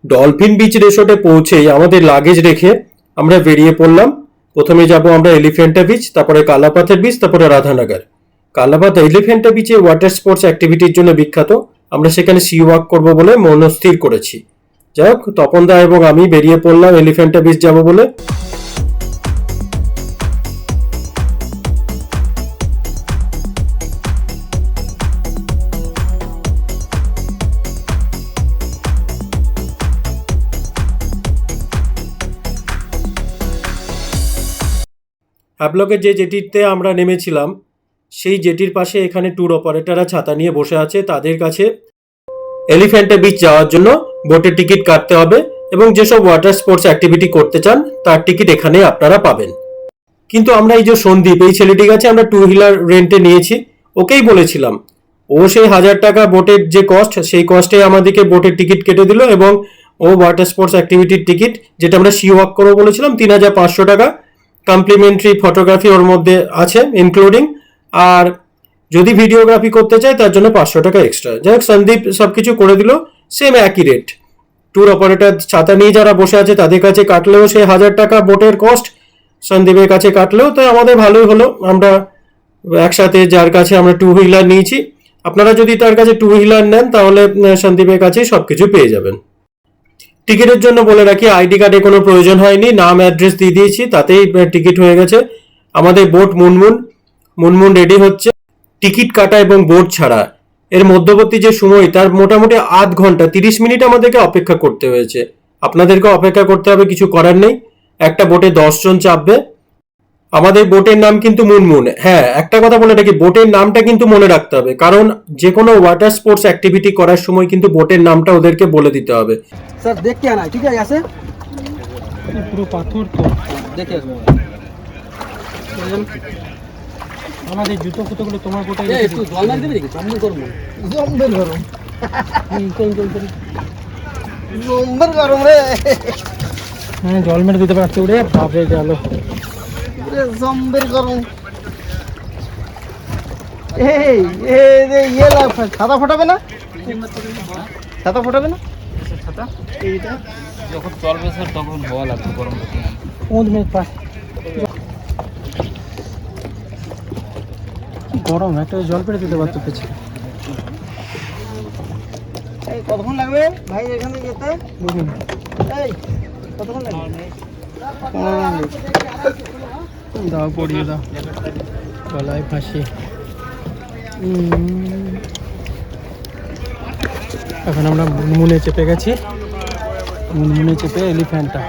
Dolphin beach রিসোর্টে পৌঁছেই আমাদের লাগেজ রেখে আমরা বেরিয়ে পড়লাম। প্রথমে যাব আমরা এলিফ্যান্টা বিচ, তারপরে কালাপাথের বিচ, তারপরে রাধানগর। কালাপাথ এলিফ্যান্টা বিচে ওয়াটার স্পোর্টস অ্যাক্টিভিটির জন্য বিখ্যাত। আমরা সেখানে সি ওয়াক করবো বলে মনস্থির করেছি। যাই হোক, তপন দা এবং আমি বেরিয়ে পড়লাম এলিফ্যান্টা বিচ যাব বলে। হ্যাভলকের যে জেটিতে আমরা নেমেছিলাম, সেই জেটির পাশে এখানে ট্যুর অপারেটররা ছাতা নিয়ে বসে আছে। তাদের কাছে এলিফ্যান্টা বিচ যাওয়ার জন্য বোটের টিকিট কাটতে হবে এবং যেসব ওয়াটার স্পোর্টস অ্যাক্টিভিটি করতে চান তার টিকিট এখানে আপনারা পাবেন। কিন্তু আমরা এই যে সন্দীপ, এই ছেলেটির কাছে আমরা টু হুইলার রেন্টে নিয়েছি। ওকেই বলেছিলাম, ও সেই 1000 টাকা বোটের যে কস্ট, সেই কস্টে আমাদেরকে বোটের টিকিট কেটে দিল এবং ও ওয়াটার স্পোর্টস অ্যাক্টিভিটির টিকিট, যেটা আমরা সি ওয়াক করবো বলেছিলাম, 3500 টাকা। কমপ্লিমেন্টারি ফটোগ্রাফি ওর মধ্যে আছে ইনক্লুডিং, আর যদি ভিডিওগ্রাফি করতে চায় তার জন্য 500 টাকা এক্সট্রা। যাই হোক, সন্দীপ সবকিছু করে দিল, সেম একই রেট। ট্যুর অপারেটর ছাতা নিয়ে যারা বসে আছে তাদের কাছে কাটলেও সে 1000 টাকা বোটের কস্ট, সন্দীপের কাছে কাটলেও তো আমাদের ভালোই হলো। আমরা একসাথে যার কাছে আমরা টু হুইলার নিয়েছি, আপনারা যদি তার কাছে টু হুইলার নেন তাহলে সন্দীপের কাছেই সবকিছু পেয়ে যাবেন। টিকিটের জন্য বলে রাখি, আইডি কার্ডে কোনো প্রয়োজন হয়নি, নাম অ্যাড্রেস দিয়ে দিয়েছি, তাতেই টিকিট হয়ে গেছে। আমাদের বোট মুনমুন, মুনমুন রেডি হচ্ছে। টিকিট কাটা এবং বোট ছাড়া এর মধ্যবর্তী যে সময়, তার মোটামুটি আধ ঘন্টা 30 মিনিট আমাদেরকে অপেক্ষা করতে হয়েছে। আপনাদেরকে অপেক্ষা করতে হবে, কিছু করার নেই। একটা বোটে 10 জন চাপবে। আমাদের বোটের নাম কিন্তু মুনমুন। হ্যাঁ, একটা কথা বলে রাখি, বোটের নামটা কিন্তু মনে রাখতে হবে, কারণ যে কোনো ওয়াটার স্পোর্টস অ্যাক্টিভিটি করার সময় কিন্তু বোটের নামটা ওদেরকে বলে দিতে হবে। স্যার দেখতে আনা ঠিক আছে পুরো পাথর তো। দেখে আসবো। আমাদের জুতো ফুতোগুলো তোমার কোটায় একটু জল মারি দেবে নাকি? জম্বের গরম জম্বের গরম জম্বের গরম রে। হ্যাঁ, জল মেরে দিতে পারছে। ওরে বাপরে গেল জম্বের গরম। এই ইয়ে ছাতা ফোটাবে না? ছাতা ফোটাবে না? ছাতা এইটা যখন চলবে স্যার তখন হওয়া লাগবে গরম। 5 মিনিট পাস। গরম, একটা জল পেড়ে দিতে পারতো পেছনে। এই কতক্ষণ লাগবে ভাই এখানে যেতে? বুঝুন এই কতক্ষণ লাগবে? দাও, পড়িয়ে দাও, গলায় ফাঁসি। এখন আমরা মুনমুনে চেপে গেছি। মুনমুনে চেপে এলিফ্যান্টা।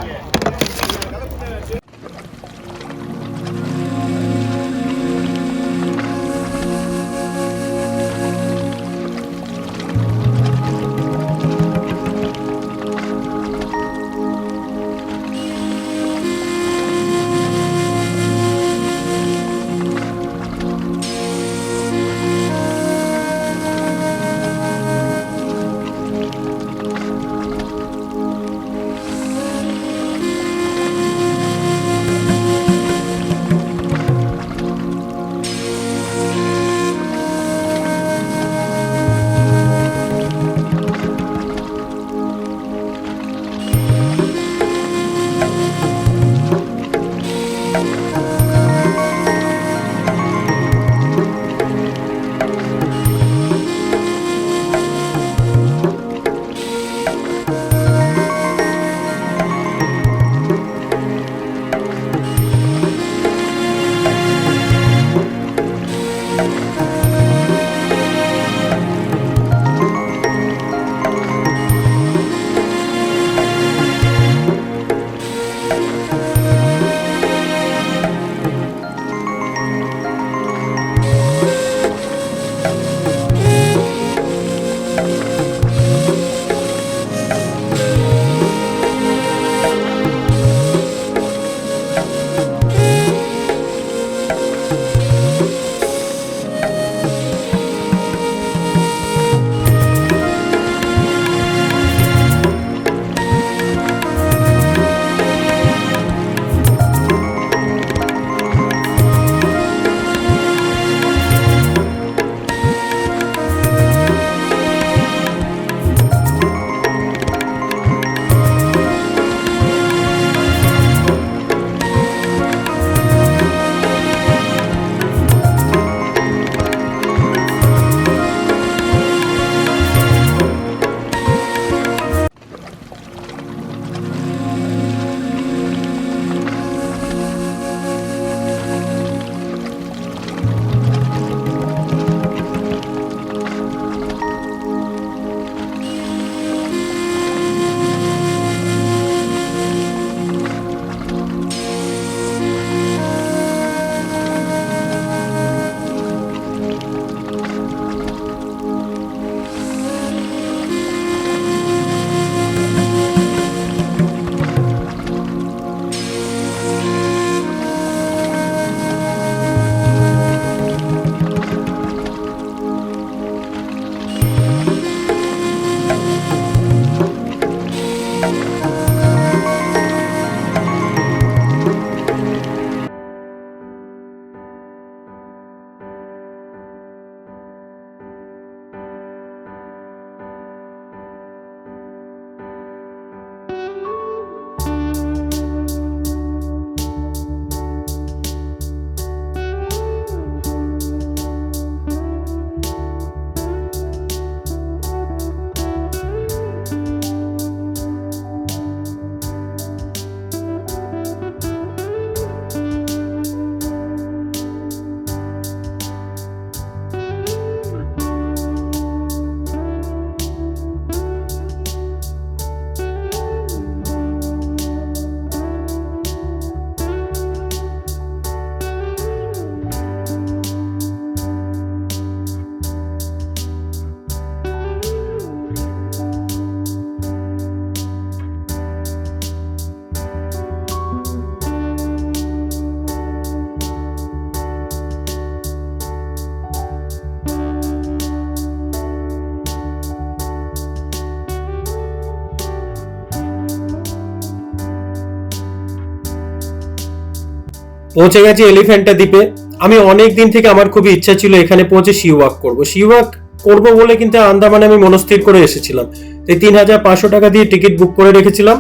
পৌঁছে গেছি এলিফ্যান্টা দ্বীপে। আমি অনেক দিন থেকে আমার খুবই ইচ্ছা ছিল এখানে পৌঁছে সি ওয়াক করবো। সি ওয়াক করবো বলে কিন্তু আন্দামানে আমি মনস্থির করে এসেছিলাম। এই 3,500 টাকা দিয়ে টিকিট বুক করে রেখেছিলাম।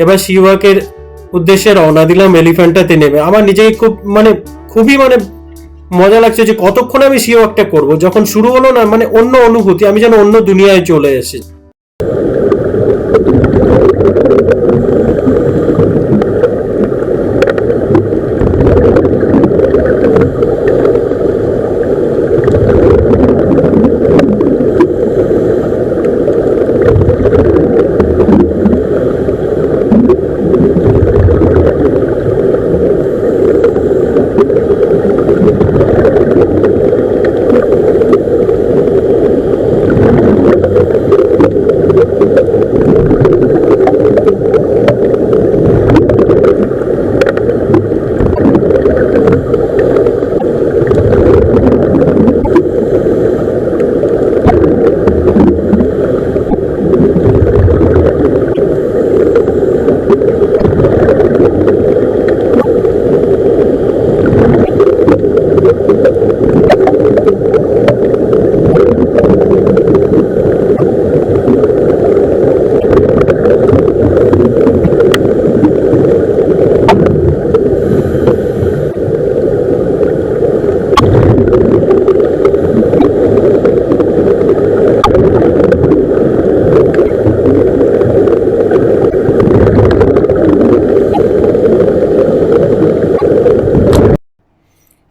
এবার সি ওয়াকের উদ্দেশ্যে রওনা দিলাম এলিফ্যান্টাতে নেমে। আমার নিজেকে খুবই মজা লাগছে যে কতক্ষণ আমি সি ওয়াকটা করবো। যখন শুরু হলো না, অন্য অনুভূতি, আমি যেন অন্য দুনিয়ায় চলে এসেছি।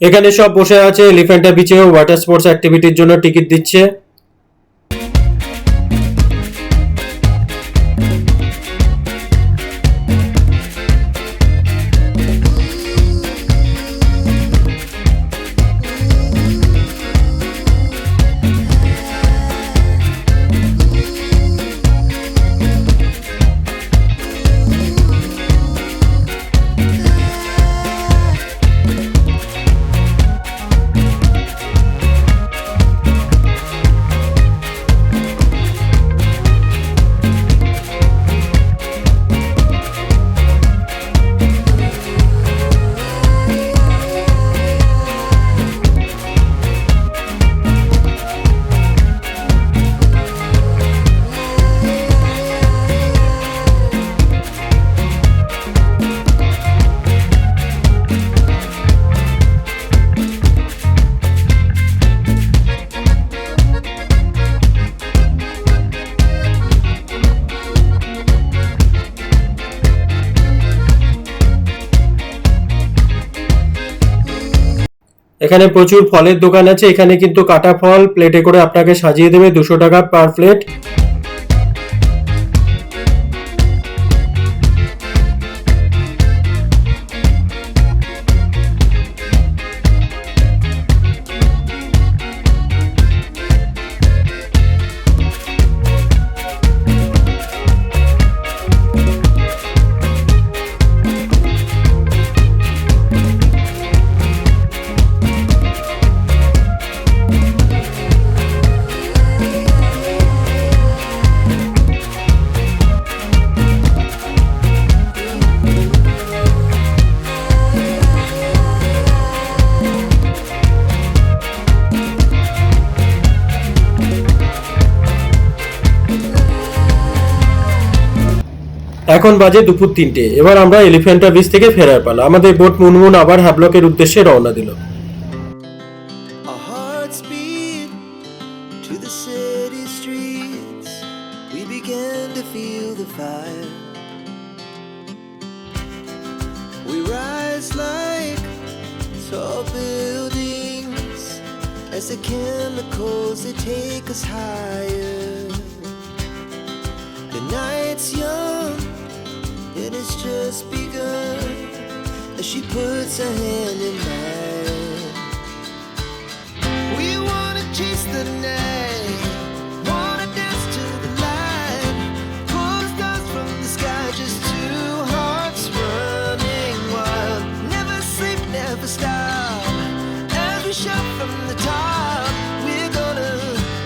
এখানে সব বসে আছে এলিফ্যান্টা বিচে ওয়াটার স্পোর্টস অ্যাক্টিভিটির জন্য টিকিট দিচ্ছে। এখানে প্রচুর ফলের দোকান আছে। এখানে কিন্তু কাটা ফল প্লেটে করে আপনাকে সাজিয়ে দেবে, 200 টাকা পার প্লেট। এখন বাজে দুপুর 3টে। এবার আমরা এলিফ্যান্টা বিচ থেকে ফেরার পালা। আমাদের বোট মুনমুন আবার হ্যাভলকের উদ্দেশ্যে রওনা দিল। Our hearts beat to the city streets. We began to feel the fire. We rise like tall buildings as the chemicals they take us higher. The night's young and it's just begun as she puts her hand in mine. We wanna chase the night, wanna dance to the light, pull the stars from the sky, just two hearts running wild. Never sleep, never stop, as we shout from the top.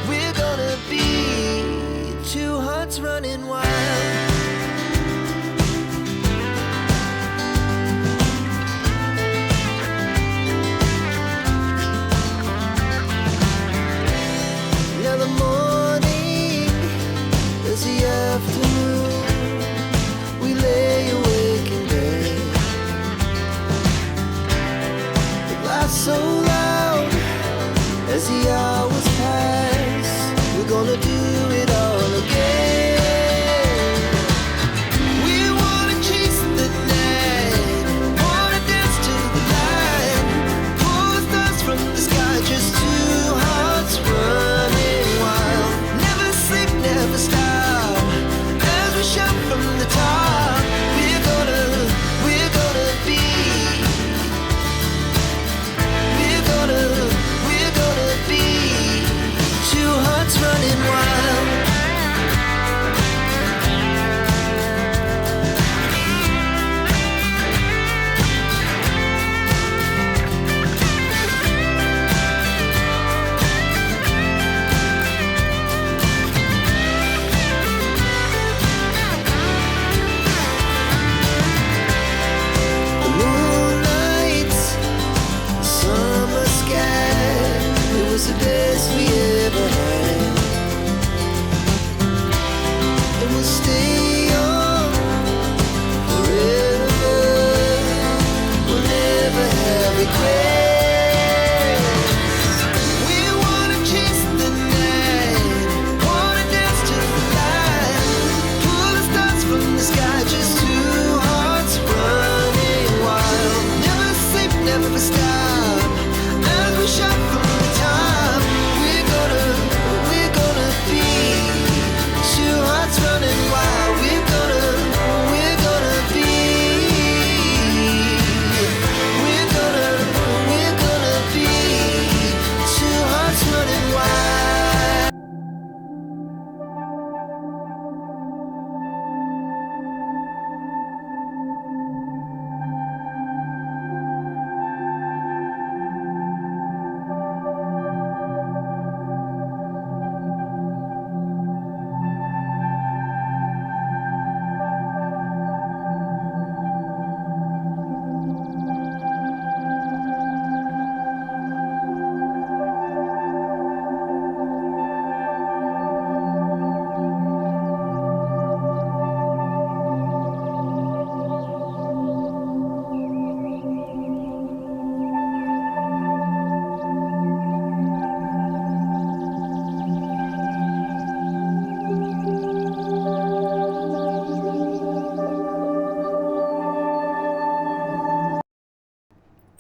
We're gonna be two hearts running wild. the top. We're gonna be. We're gonna be two hearts running wild. The moonlight, summer sky, it was the best we ever had. And we'll stay young forever. We'll never have regrets. We wanna chase the night, wanna dance to the light, pull the stars from the sky, just two hearts running wild. Never sleep, never stop, as we shot from the top. We're gonna be two hearts running wild. We're gonna be. We're gonna be two hearts running wild.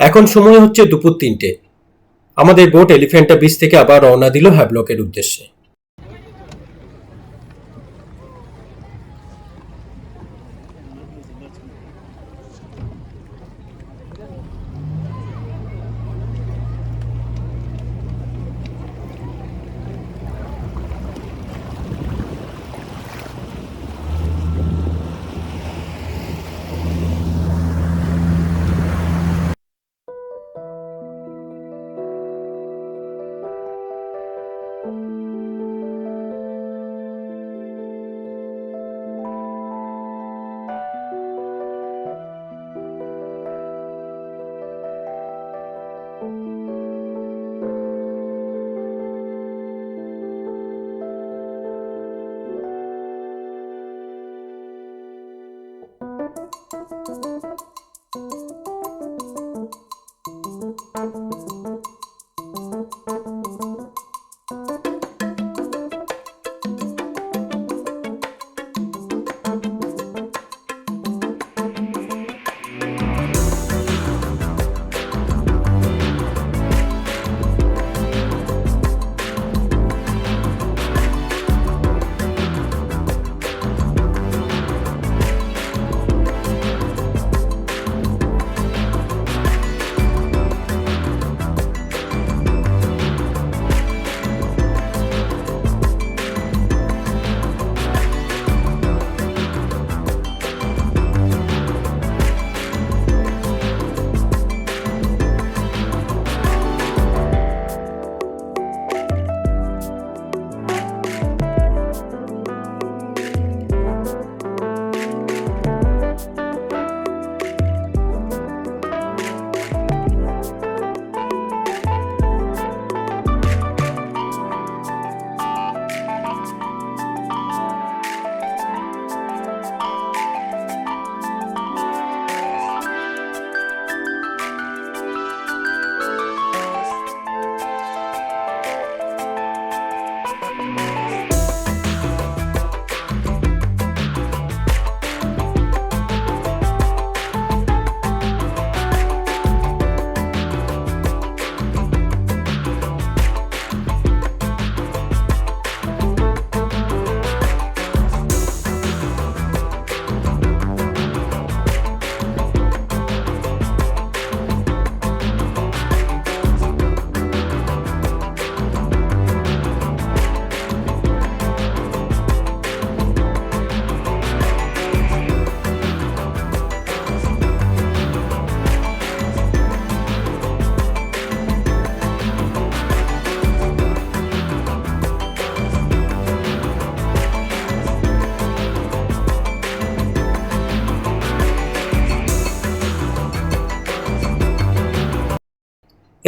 এখন সময় হচ্ছে দুপুর 3টে। আমাদের boat Elephanta beach থেকে আবার রওনা দিল হ্যাভলকের উদ্দেশ্যে।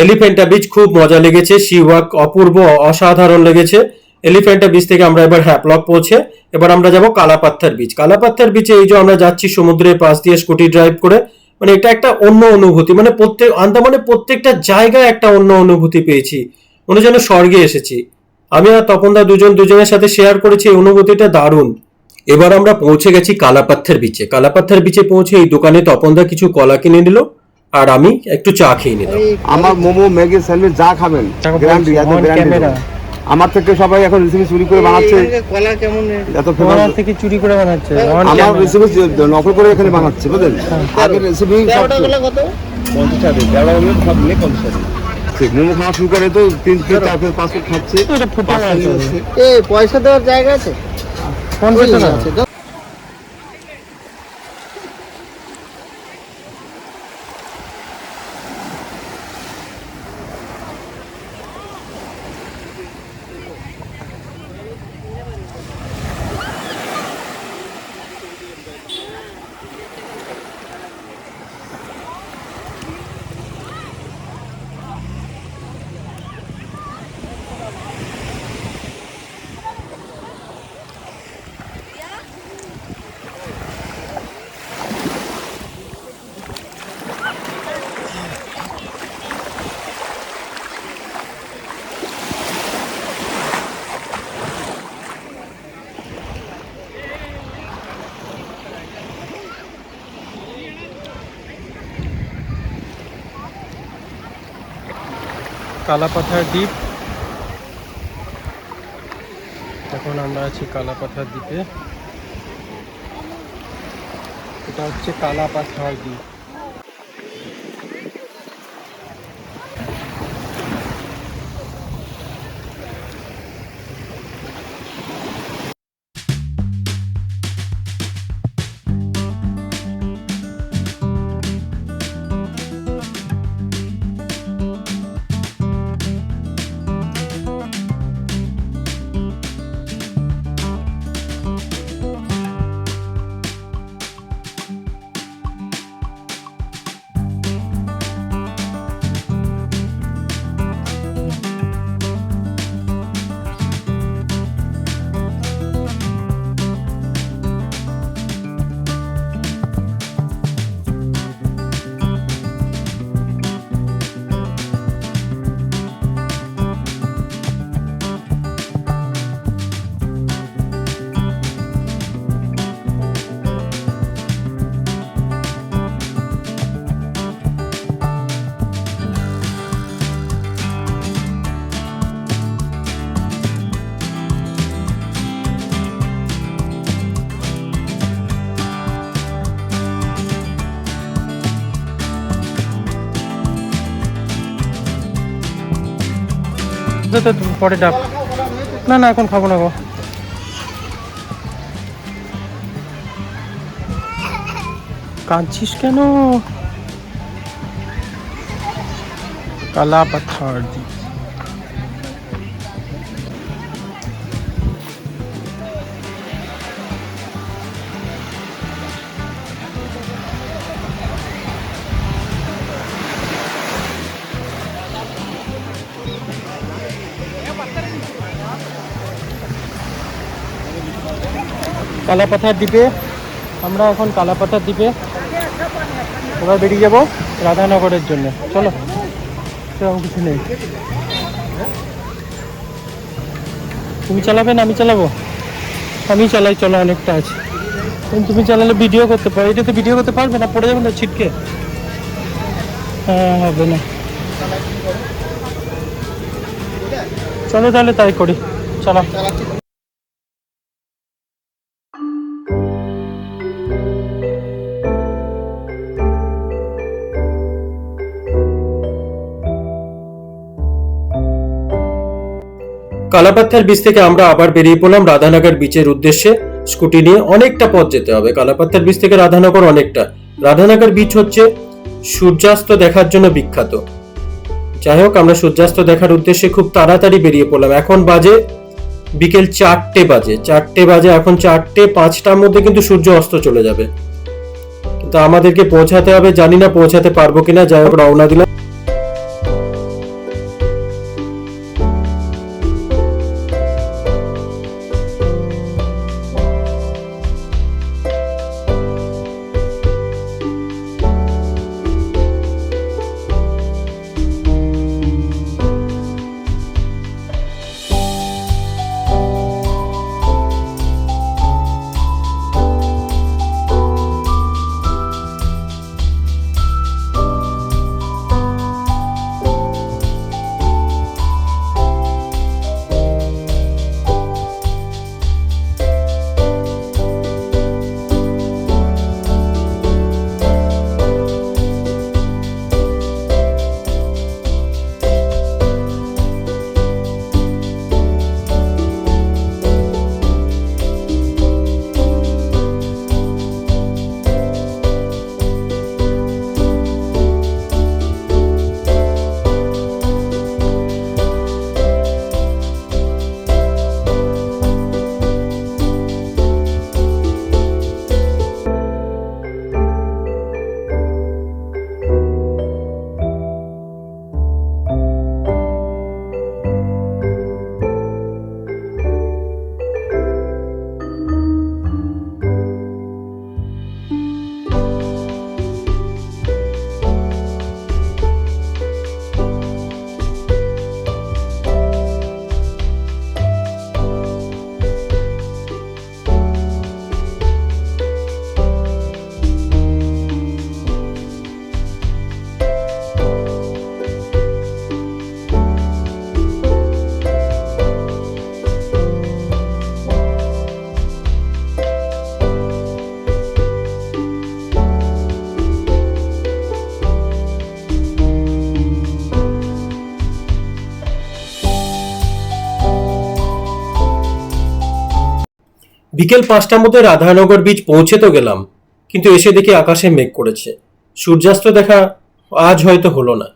এলিফ্যান্টা বিচ খুব মজা লেগেছে, সি ওয়াক অপূর্ব অসাধারণ লেগেছে। এলিফ্যান্টা বিচ থেকে আমরা এবার হ্যাপলক পৌঁছে এবার আমরা যাব কালাপাত্থার বিচ। কালাপাত্থার বিচে এই যে আমরা যাচ্ছি সমুদ্রের পাশ দিয়ে স্কুটি ড্রাইভ করে, মানে এটা একটা অন্য অনুভূতি, মানে আন্দামানে প্রত্যেকটা জায়গায় একটা অন্য অনুভূতি পেয়েছি, মনে যেন স্বর্গে এসেছি। আমি আর তপনদা দুজনের সাথে শেয়ার করেছি, এই অনুভূতিটা দারুণ। এবার আমরা পৌঁছে গেছি কালাপাত্থার বিচে। কালাপাত্থার বিচে পৌঁছে এই দোকানে তপনদা কিছু কলা কিনে নিল আর আমি একটু চা খেয়ে নিলাম। আমার মোমো ম্যাগি স্যান্ডউইচ যা খাবেন গ্যারান্টি, এত গ্যারান্টি। আমার থেকে সবাই এখন রেসিপি চুরি করে বানাচ্ছে, কলা কেমন এত তোমার ফেমাস। থেকে চুরি করে বানাচ্ছে আমার রেসিপি নকল করে এখানে বানাচ্ছে, বুঝলেন? আগে রেসিপি সব কলা কত? 50 টাকা, 11 মিনিট সব মিলে 50 টাকা। ঠিক মোমো খাওয়া শুরু করে তো 3 প্লেট 4 প্লেট 5 প্লেট খাচ্ছে। এটা ফুটা আছে। এই পয়সা দেওয়ার জায়গা আছে? 50 টাকা আছে। কালাপাথার দ্বীপ। এখন আমরা আছি কালাপাথার দ্বীপে। এটা হচ্ছে কালাপাথার দ্বীপ। তো পরে ডাব। না না এখন খাবো না গো। কাঁদছিস কেন? কালাপাথার দ্বীপ। কালাপাথার দ্বীপে আমরা এখন কালাপাথার দ্বীপে এবার বেরিয়ে যাব রাধানগরের জন্য। চলো, সেরকম কিছু নেই। তুমি চালাবে না আমি চালাবো? আমি চালাই, চলো অনেকটা আছে। তুমি চালালে ভিডিও করতে পারো। এটাতে ভিডিও করতে পারবে না, পড়ে যাবে না ছিটকে? হ্যাঁ হবে না। চলো তাহলে তাই করি, চলো। কালাপাত্থার বিচ থেকে আমরা আবার বেরিয়ে পড়লাম রাধানগর বিচের উদ্দেশ্যে স্কুটি নিয়ে। অনেকটা পথ যেতে হবে কালাপাত্থার বিচ থেকে রাধানগর, অনেকটা। রাধানগর বিচ হচ্ছে সূর্যাস্ত দেখার জন্য বিখ্যাত। যাই হোক, আমরা সূর্যাস্ত দেখার উদ্দেশ্যে খুব তাড়াতাড়ি বেরিয়ে পড়লাম। এখন বাজে বিকেল 4টে বাজে। এখন 4:05 মধ্যে কিন্তু সূর্য অস্ত চলে যাবে, কিন্তু আমাদেরকে পৌঁছাতে হবে। জানি না পৌঁছাতে পারবো কিনা। যাই হোক, রওনা দিলাম। বিকেল 5টার মধ্যে রাধানগর বিচ পৌঁছে তো গেলাম, কিন্তু এসে দেখি আকাশে মেঘ করেছে। সূর্যাস্ত দেখা আজ হয়তো হলো না।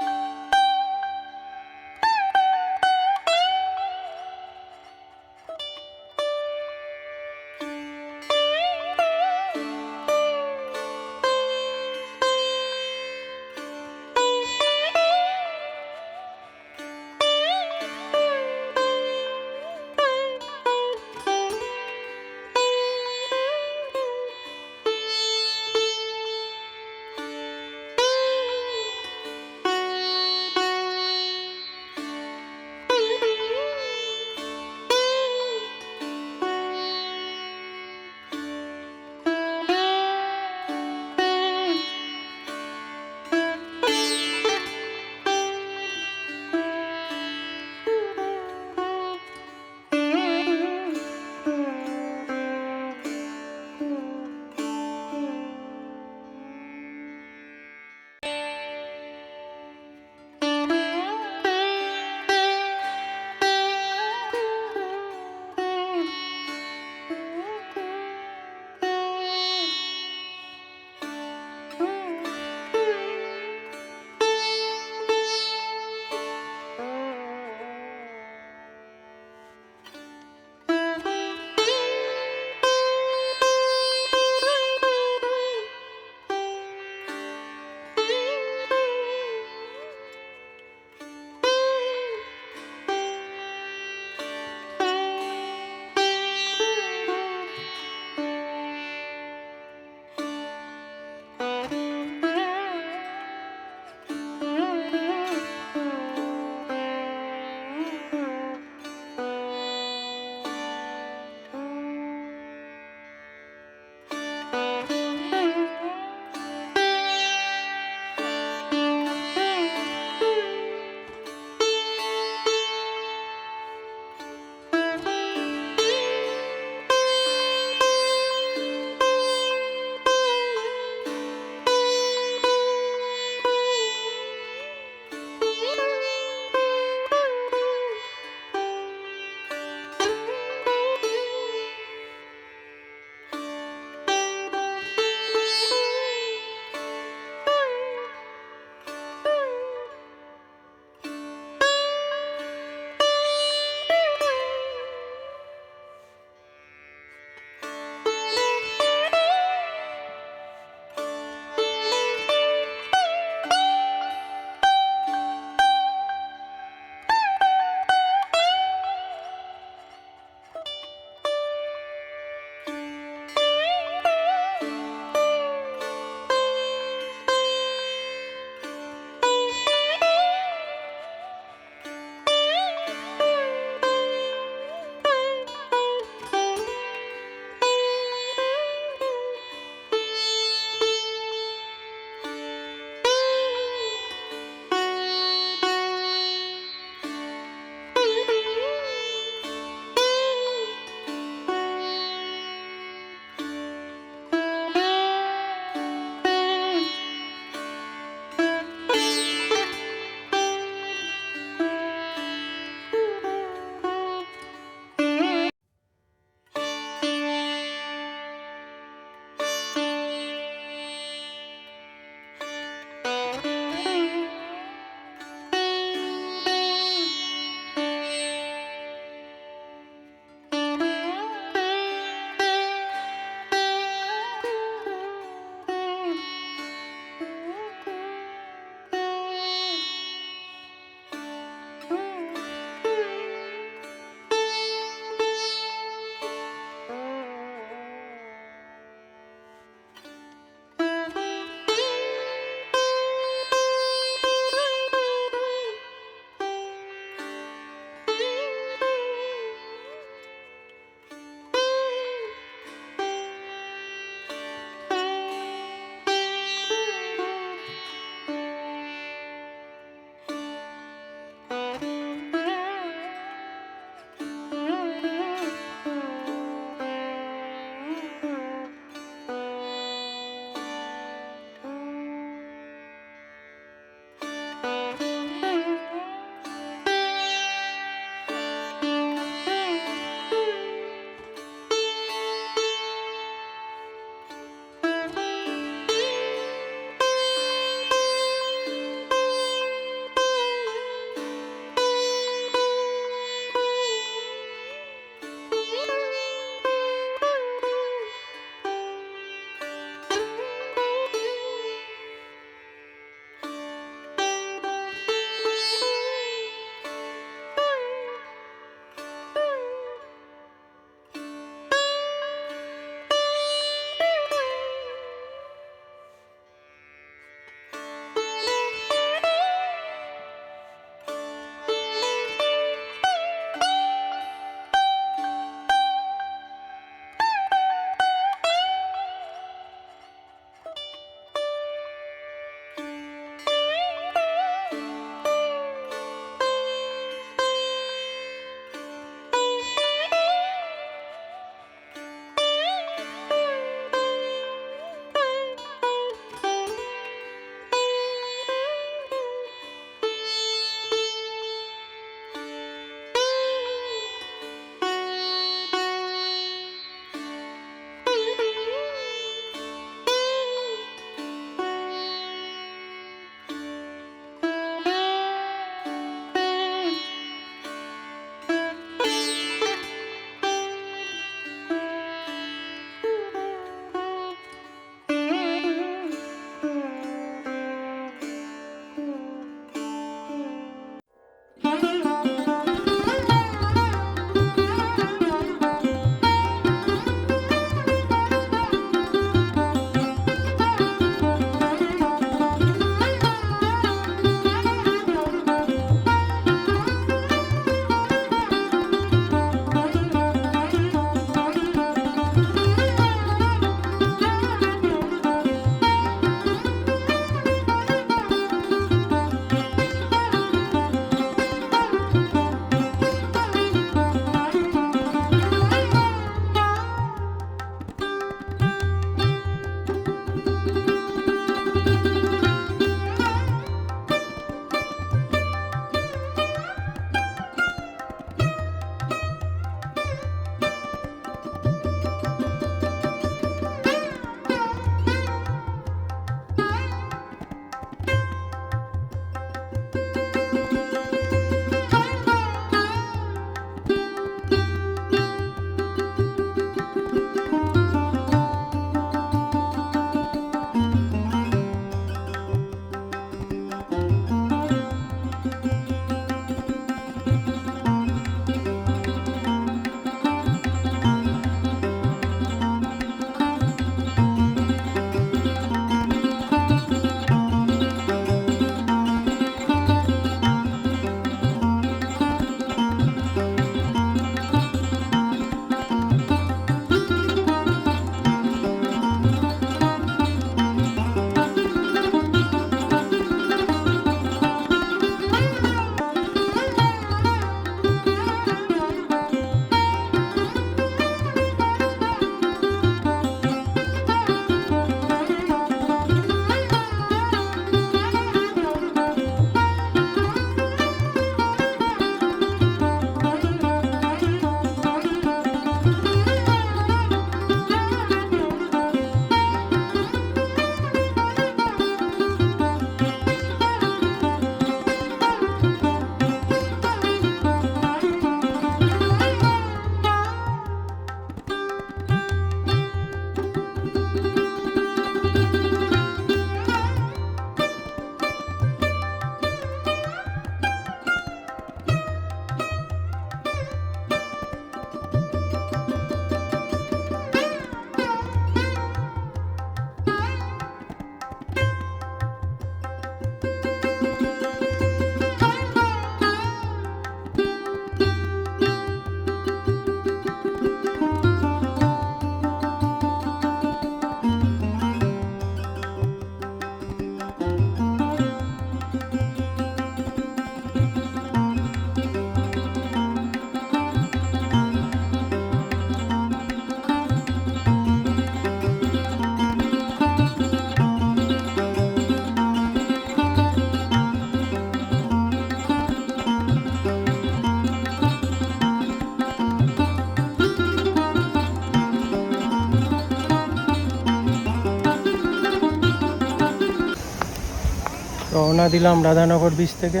রওনা দিলাম রাধানগর বিচ থেকে।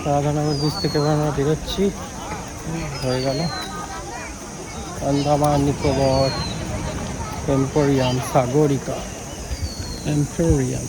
রাধানগর বিচ থেকে এবার আমরা বেরোচ্ছি। হয়ে গেল Andaman Nicobar emporium Sagarika emporium.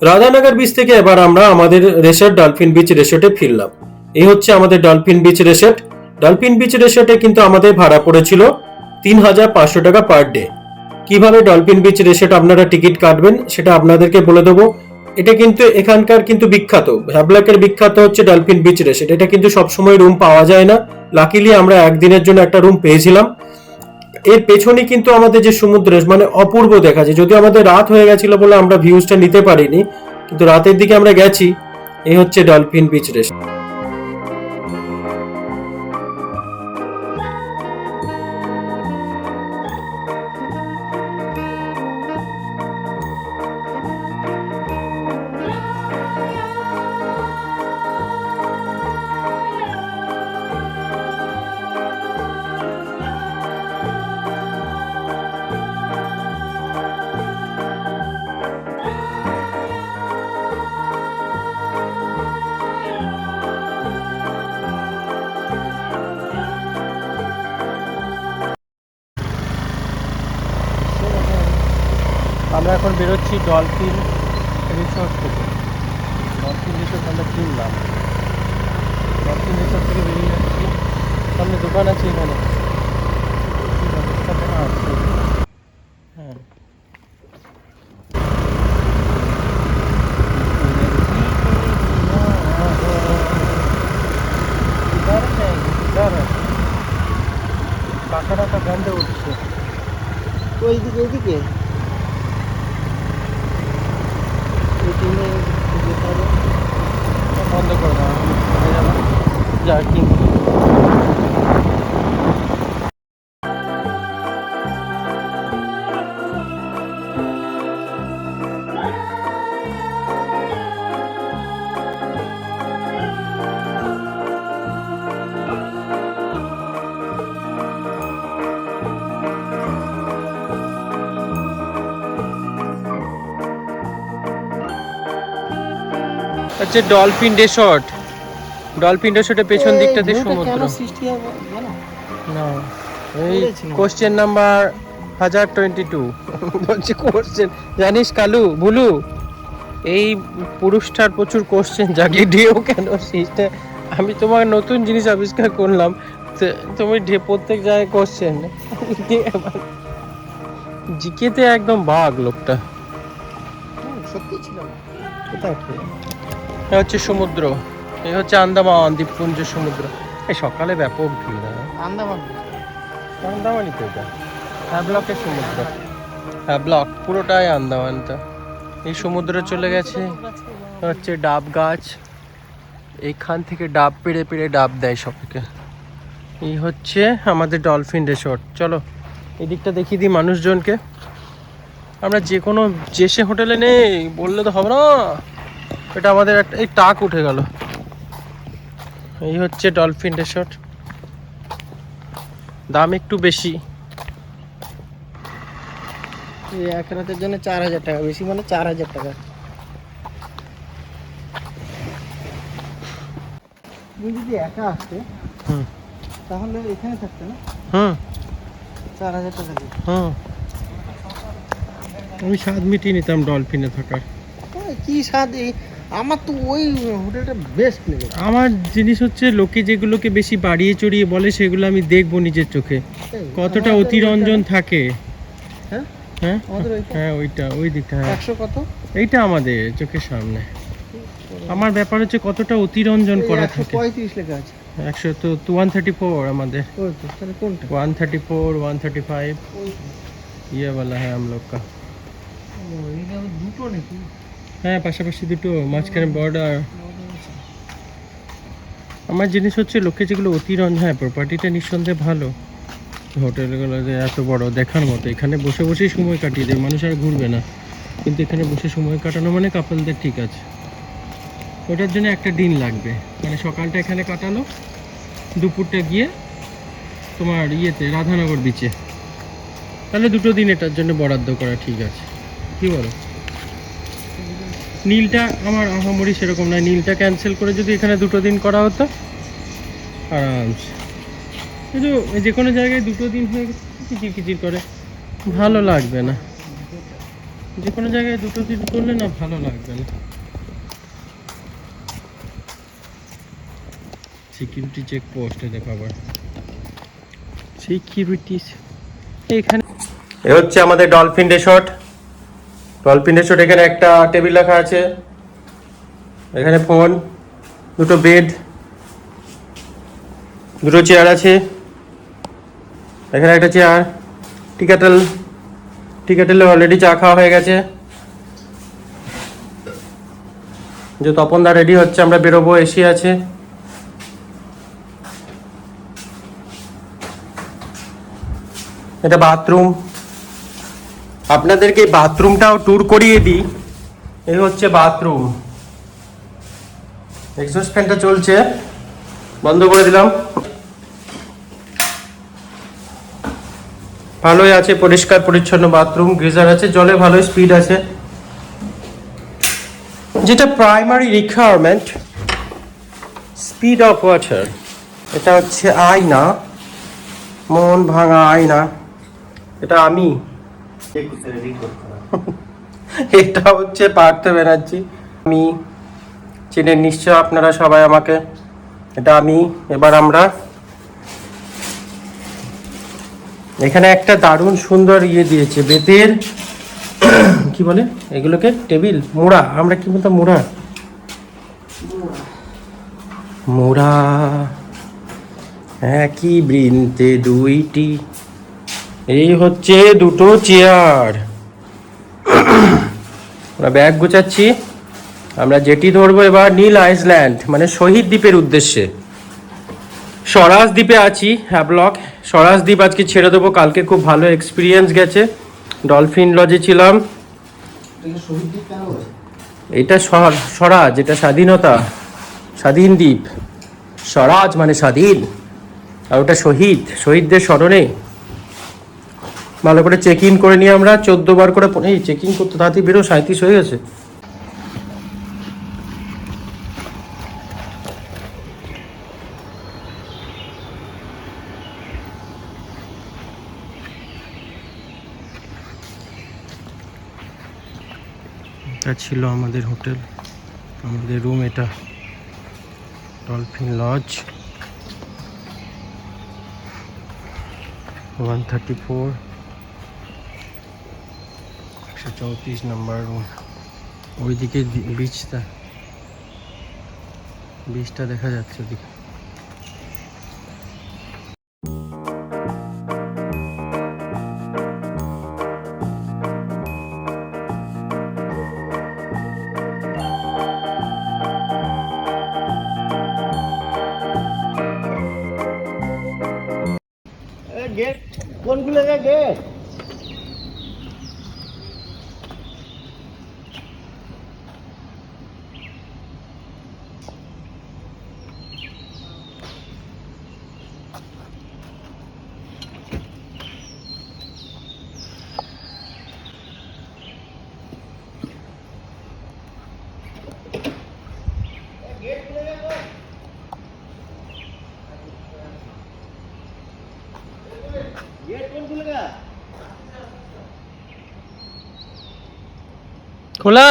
Radhanagar beach থেকে এবার আমরা আমাদের রিসোর্ট ডলফিন বিচ রিসোর্টে ফিরলাম। এই হচ্ছে আমাদের dolphin beach resort. Dolphin beach রিসোর্টে কিন্তু আমাদের ভাড়া পড়েছিল 3,500 টাকা পার ডে। কিভাবে ডলফিন বিচ রিসোর্ট আপনারা টিকিট কাটবেন সেটা আপনাদেরকে বলে দেবো। এটা কিন্তু এখানকার কিন্তু বিখ্যাত, হ্যাভলকের বিখ্যাত হচ্ছে ডলফিন বিচ রিসোর্ট। এটা কিন্তু সবসময় রুম পাওয়া যায় না। লাকিলি আমরা একদিনের জন্য একটা রুম পেয়েছিলাম। এর পেছনে কিন্তু আমাদের যে সমুদ্র মানে অপূর্ব দেখা যায়। যদিও আমাদের রাত হয়ে গেছিল বলে আমরা ভিউজটা নিতে পারিনি, কিন্তু রাতের দিকে আমরা গেছি। এই হচ্ছে ডলফিন বিচ রেস্টুরেন্ট। আমরা এখন বেরোচ্ছি ডলফিন রিসোর্ট থেকে। ডলফিন রিসোর্ট আমরা কিনলাম। ডলফিন রিসোর্ট থেকে বেরিয়ে যাচ্ছি। সামনে দোকান আছে এখানে। হ্যাঁ, পাখাটা গন্ধ উঠছে। ওইদিকে এইদিকে বন্ধ করে দাও, জার্কিং। হচ্ছে ডলফিন রিসোর্ট। ডলফিন রিসোর্টের পেছন দিকটাতে সমুদ্র। না, এই কোশ্চেন নাম্বার 1022 বলছে কোশ্চেন। জানিস কালু ভুলু, এই পুরুষটার প্রচুর কোশ্চেন জাগে। ঢেউ কেন সিস্টেম? আমি তোমার নতুন জিনিস আবিষ্কার করলাম, তুমি প্রত্যেক জায়গায় কোশ্চেন। জিকেতে একদম বাঘ লোকটা। সত্যি ছিল। এটা হচ্ছে সমুদ্র। এই হচ্ছে আন্দামান দ্বীপপুঞ্জ সমুদ্র। এই সকালে ব্যাপক ভিড়। আন্দামানই তো এটা, হ্যাভলকের সমুদ্র। হ্যাভলক পুরোটাই আন্দামানটা। এই সমুদ্রে চলে গেছে হচ্ছে ডাব গাছ। এইখান থেকে ডাব পেড়ে পেড়ে ডাব দেয় সবকে। এই হচ্ছে আমাদের ডলফিন রিসোর্ট। চলো এদিকটা দেখিয়ে দিই মানুষজনকে। আমরা যে কোনো জেসে হোটেলে নেই বললে তো হবে না। এটা আমাদের একটা এই টাক উঠে গেল। এই হচ্ছে ডলফিন রিসর্ট, দাম একটু বেশি। এই এক রাতের জন্য 4000 টাকা, বেশি মানে 4000 টাকা। তুমি যদি একা আসতে হুম তাহলে এখানে থাকতে না, হুম 4000 টাকা দিয়ে। হুম, আমি স্বাদ মিটিয়ে নিতাম ডলফিনে থাকার। কি স্বাদ! আমার তো ওই হোটেলটা বেস্ট লেগে। আমার জিনিস হচ্ছে লোকে যেগুলোকে বেশি বাড়িয়ে চড়িয়ে বলে সেগুলো আমি দেখবো নিজের চোখে, কতটা অতিরঞ্জন থাকে। হ্যাঁ হ্যাঁ আমাদের ওইটা হ্যাঁ, ওইটা ওই দিকটা, হ্যাঁ 100 কত? এইটা আমাদের চোখের সামনে। আমার ব্যাপার হচ্ছে কতটা অতিরঞ্জন করা থাকে। 135 লেখা আছে। 100 তো 134 আমাদের, ওই তো, তাহলে কোনটা? 134 135 ये वाला है हम लोग का। এইটা দুটো নাকি? হ্যাঁ পাশাপাশি দুটো, মাঝখানে বর্ডার। আমার জিনিস হচ্ছে লোকে যেগুলো অতিরঞ্জন, হ্যাঁ প্রপার্টিটা নিঃসন্দেহে ভালো, হোটেলগুলো যে এত বড় দেখার মতো, এখানে বসে বসেই সময় কাটিয়ে দেয়, মানুষ আর ঘুরবে না। কিন্তু এখানে বসে সময় কাটানো মানে কাপলদের ঠিক আছে, ওটার জন্য একটা দিন লাগবে। মানে সকালটা এখানে কাটালো, দুপুরটা গিয়ে তোমার ইয়েতে রাধানগর বিচে, তাহলে 2 দিন এটার জন্য বরাদ্দ করা ঠিক আছে। কি বলো? নীলটা আমার আহামরি সেরকম নয়, নীলটা ক্যান্সেল করে যদি এখানে 2 দিন করা হতো আরামসে। কিন্তু যে কোনো জায়গায় 2 দিন হয়ে গেছে কিচির কিচির করে, ভালো লাগবে না। যে কোনো জায়গায় 2 দিন করলে না ভালো লাগবে না। সিকিউরিটি চেক পোস্টে দেখো আবার সিকিউরিটি এখানে। এ হচ্ছে আমাদের ডলফিন রিসর্ট। ডলফিন রিসর্ট, এখানে একটা টেবিল রাখা আছে, এখানে ফোন, 2 বেড, 2 চেয়ার আছে, এখানে একটা চেয়ার, টি কেটেলে অলরেডি চা খাওয়া হয়ে গেছে। যে তপনদা রেডি হচ্ছে, আমরা বেরোবো, এসি আছে। এটা বাথরুম, আপনাদেরকে বাথরুমটাও ট্যুর করিয়ে দিই। এই হচ্ছে বাথরুম, এক্সস্ট ফ্যানটা চলছে, বন্ধ করে দিলাম। ভালোই আছে, পরিষ্কার পরিচ্ছন্ন বাথরুম, গিজার আছে, জলে ভালোই স্পিড আছে, যেটা primary requirement, speed of water. এটা হচ্ছে আয়না, মন ভাঙা আয়না, এটা আমি। এটা হচ্ছে পার্থ ব্যানার্জি, আমি চিনেন নিশ্চয় আপনারা সবাই আমাকে, এটা আমি। এবার আমরা এখানে একটা দারুণ সুন্দর ইয়ে দিয়েছে, বেতের কি বলে এগুলোকে, টেবিল মোড়া, আমরা কি বলতাম, মোড়া মোড়া, একই বৃন্তে 2টি। এই হচ্ছে 2 চেয়ার। আমরা ব্যাগ গোছাচ্ছি, আমরা জেটি ধরবো এবার নীল আইল্যান্ড, মানে শহীদ দ্বীপের উদ্দেশ্যে। স্বরাজ দ্বীপে আছি, হ্যাভলক স্বরাজ দ্বীপ আজকে ছেড়ে দেবো। কালকে খুব ভালো এক্সপিরিয়েন্স গেছে, ডলফিন লজে ছিলাম। এটা স্বরাজ, এটা স্বাধীনতা, স্বাধীন দ্বীপ। স্বরাজ মানে স্বাধীন, আর ওটা শহীদদের স্মরণে। ভালো করে চেক ইন করে নিয়ে আমরা 14 বার করে, এই চেক ইন করতে তাড়াতাড়ি বেরো, 37 হয়ে গেছে। এটা ছিল আমাদের হোটেল, আমাদের রুম, এটা ডলফিন লজ 134, 134 নম্বর রুম। ওইদিকে বিচটা দেখা যাচ্ছে ওদিকে। গেট কোনগুলো গেট? খোলা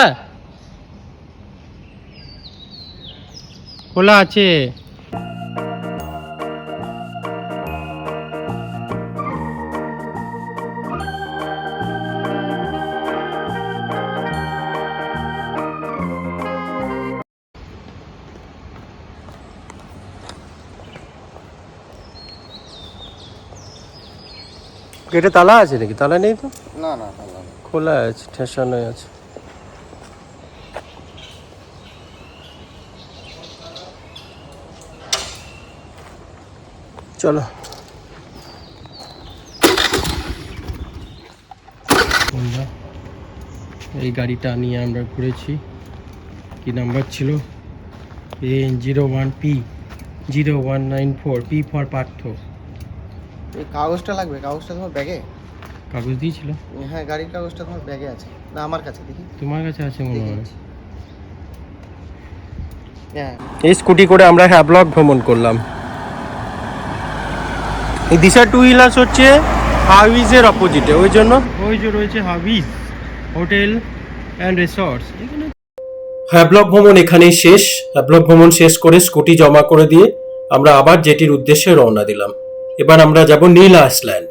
খোলা আছে। গেটে তালা আছে নাকি? তালা নেই তো, না না তাহলে খোলা আছে, ঠেসানো আছে। চলো আমরা এই গাড়িটা নিয়ে আমরা ঘুরেছি। কি নাম্বার ছিল? AN01P0194, P for Partha. এই কাগজটা লাগবে, কাগজটা তোমার ব্যাগে? কাগজ দিয়েছিল? হ্যাঁ গাড়ির কাগজটা তোমার ব্যাগে আছে না আমার কাছে? দেখি তোমার কাছে আছে মনে হয়। দেখি। হ্যাঁ এই স্কুটি করে আমরা হ্যাভলক ভ্রমণ করলাম। এই দিশা টু হুইলার্স হচ্ছে হাউইজের অপোজিটে, ওই জন্য ওই যে রয়েছে হাউইজ হোটেল অ্যান্ড রিসর্টস। হ্যাভলক ভ্রমণ এখানেই শেষ। হ্যাভলক ভ্রমণ শেষ করে স্কুটি জমা করে দিয়ে আমরা আবার জেটির উদ্দেশ্যে রওনা দিলাম। এবার আমরা যাব নীল আইসল্যান্ড।